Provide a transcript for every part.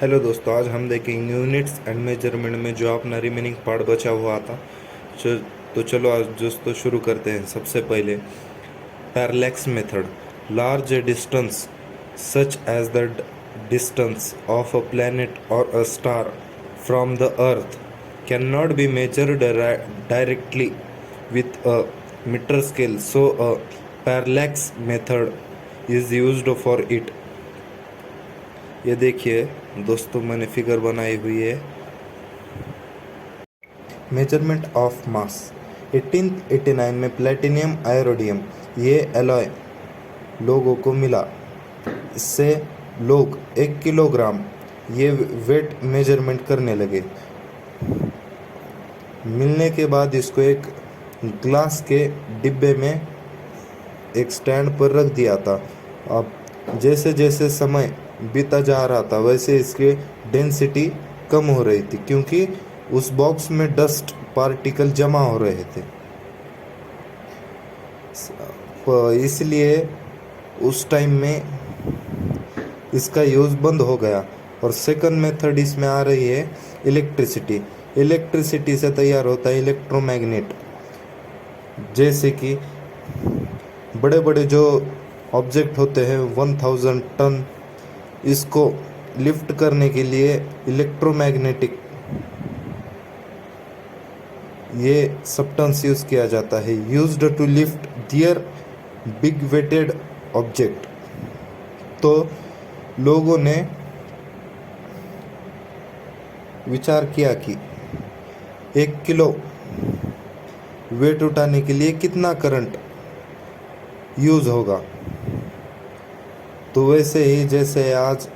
Hello दोस्तों, आज हम देखेंगे यूनिट्स एंड मेजरमेंट में जो अपना रिमेनिंग पार्ट बचा हुआ था। च- तो चलो आज दोस्तों शुरू करते हैं। सबसे पहले parallax method. Large distance such as the distance of a planet और a star from the earth can not be measured directly with a meter scale, so a parallax method is used for it। ये देखिए दोस्तों, मैंने figure बनाई हुई है। Measurement of mass 1889 में platinum आयोडियम ये एलॉय लोगों को मिला। इससे लोग 1 किलोग्राम ये वेट मेजरमेंट करने लगे। मिलने के बाद इसको एक ग्लास के डिब्बे में एक स्टैंड पर रख दिया था। अब जैसे जैसे समय बीता जा रहा था वैसे इसकी डेंसिटी कम हो रही थी, क्योंकि उस बॉक्स में डस्ट पार्टिकल जमा हो रहे थे। इसलिए उस टाइम में इसका यूज़ बंद हो गया। और सेकंड मेथड इसमें आ रही है इलेक्ट्रिसिटी। इलेक्ट्रिसिटी से तैयार होता है इलेक्ट्रोमैग्नेट। जैसे कि बड़े बड़े जो ऑब्जेक्ट होते हैं 1000 टन, इसको लिफ्ट करने के लिए इलेक्ट्रोमैग्नेटिक ये सब्सटेंस यूज़ किया जाता है, used to lift their big weighted object. तो लोगों ने विचार किया कि 1 किलो वेट उठाने के लिए कितना करंट यूज़ होगा। तो वैसे ही जैसे आज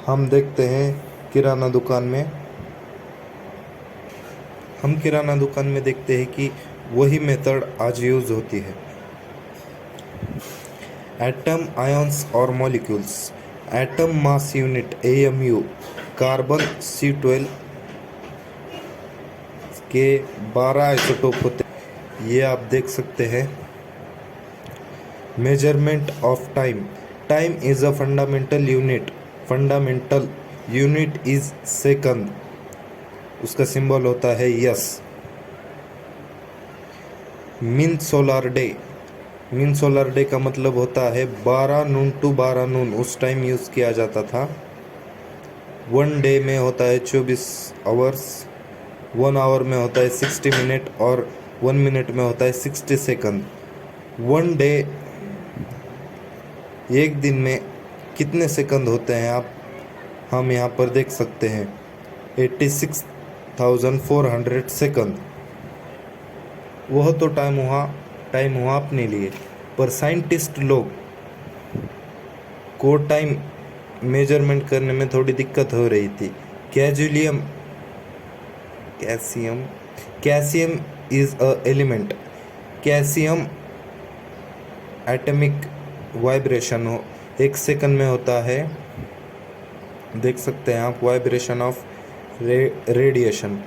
हम देखते हैं किराना दुकान में, देखते हैं कि वही मेथड आज यूज़ होती है। एटम, आयंस और molecules. Atom mass unit AMU। Carbon C12 के 12 आइसोटोप होते हैं, ये आप देख सकते हैं। Measurement of time. Time is a fundamental unit. Fundamental unit is second. उसका सिंबल होता है yes. Mean solar day. Mean solar day का मतलब होता है 12 नून टू 12 नून, उस टाइम यूज़ किया जाता था। 1 डे में होता है 24 आवर्स। 1 आवर में होता है 60 मिनट और 1 मिनट में होता है 60 सेकंड। 1 डे, एक दिन में कितने सेकंड होते हैं हम यहाँ पर देख सकते हैं 86,400 सेकंड। वह तो टाइम हुआ अपने लिए, पर साइंटिस्ट लोग को टाइम मेजरमेंट करने में थोड़ी दिक्कत हो रही थी। Calcium is a element. Calcium atomic vibration हो 1 सेकंड में होता है। देख सकते हैं आप vibration of radiation.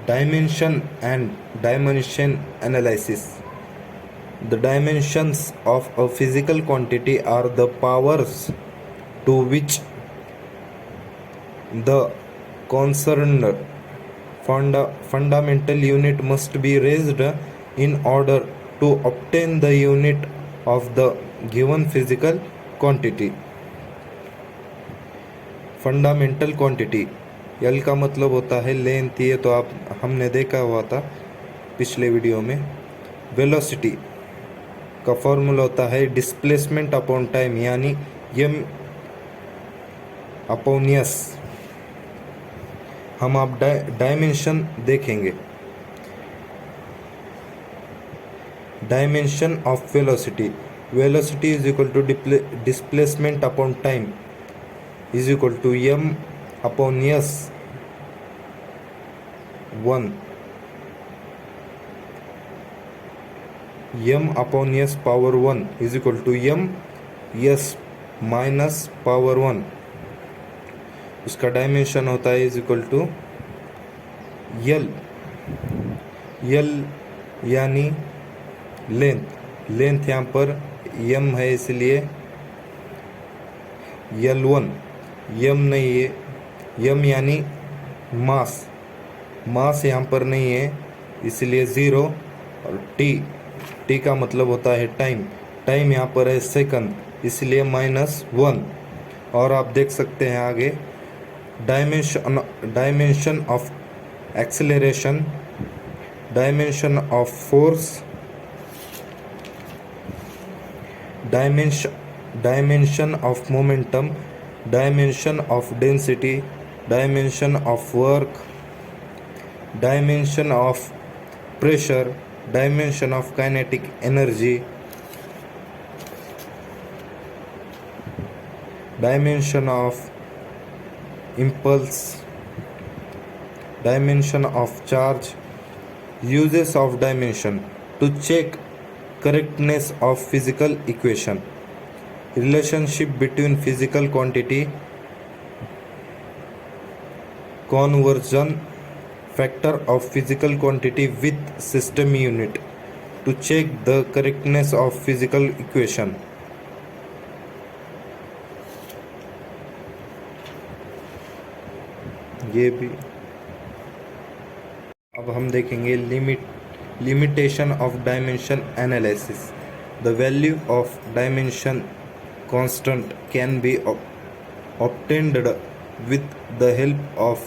Dimension and dimension analysis. The dimensions of a physical quantity are the powers to which the concerned fundamental unit must be raised in order to obtain the unit of the given physical quantity. Fundamental quantity, L का मतलब होता है length. ये तो हमने देखा हुआ था पिछले वीडियो में। वेलोसिटी का फॉर्मूला होता है डिस्प्लेसमेंट अपॉन टाइम, यानी m अपॉन s। हम आप डायमेंशन देखेंगे। Dimension of velocity. Velocity is equal to displacement upon time is equal to m upon s 1। m upon s power 1 is equal to m s minus power 1। उसका dimension होता है is equal to l यानी length यहाँ पर m है, इसलिए L1 यम नहीं है, यम यानी मास, मास यहाँ पर नहीं है इसलिए 0। और टी, टी का मतलब होता है टाइम, टाइम यहाँ पर है सेकंड इसलिए -1। और आप देख सकते हैं आगे dimension of acceleration, dimension of force, dimension of momentum, dimension of density, dimension of work, dimension of pressure, dimension of kinetic energy, dimension of impulse, dimension of charge. Uses of dimension: to check correctness of physical equation, relationship between physical quantity, conversion factor of physical quantity with system unit, to check the correctness of physical equation. ये भी। अब हम देखेंगे limitation of dimension analysis. The value of dimension constant can be obtained with the help of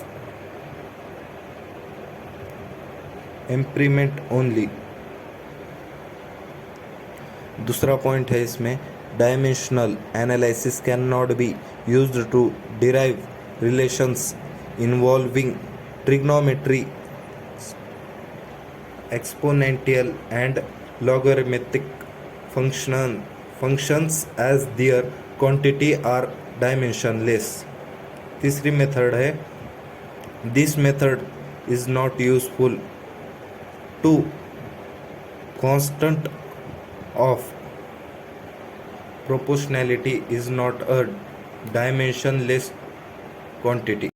experiment only। दूसरा point है इसमें, dimensional analysis can not be used to derive relations involving trigonometry, exponential and logarithmic functions as their quantity are dimensionless। तीसरी method है, this method is not useful to constant of proportionality is not a dimensionless quantity।